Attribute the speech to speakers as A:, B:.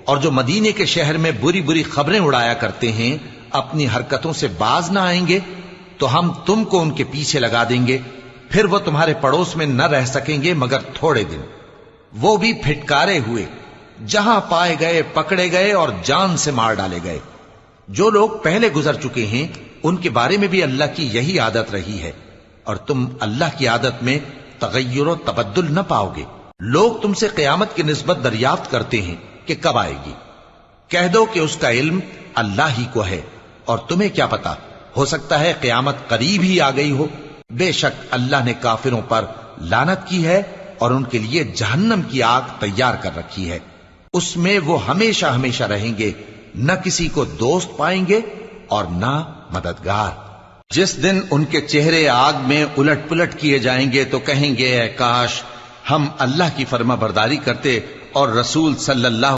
A: اور جو مدینے کے شہر میں بری بری خبریں اڑایا کرتے ہیں اپنی حرکتوں سے باز نہ آئیں گے تو ہم تم کو ان کے پیچھے لگا دیں گے، پھر وہ تمہارے پڑوس میں نہ رہ سکیں گے مگر تھوڑے دن، وہ بھی پھٹکارے ہوئے، جہاں پائے گئے پکڑے گئے اور جان سے مار ڈالے گئے۔ جو لوگ پہلے گزر چکے ہیں ان کے بارے میں بھی اللہ کی یہی عادت رہی ہے، اور تم اللہ کی عادت میں تغیر و تبدل نہ پاؤ گے۔ لوگ تم سے قیامت کی نسبت دریافت کرتے ہیں کہ کب آئے گی، کہہ دو کہ اس کا علم اللہ ہی کو ہے، اور تمہیں کیا پتا، ہو سکتا ہے قیامت قریب ہی آ گئی ہو۔ بے شک اللہ نے کافروں پر لعنت کی ہے اور ان کے لیے جہنم کی آگ تیار کر رکھی ہے، اس میں وہ ہمیشہ ہمیشہ رہیں گے، نہ کسی کو دوست پائیں گے اور نہ مددگار۔ جس دن ان کے چہرے آگ میں الٹ پلٹ کیے جائیں گے تو کہیں گے اے کاش ہم اللہ کی فرما برداری کرتے اور رسول صلی اللہ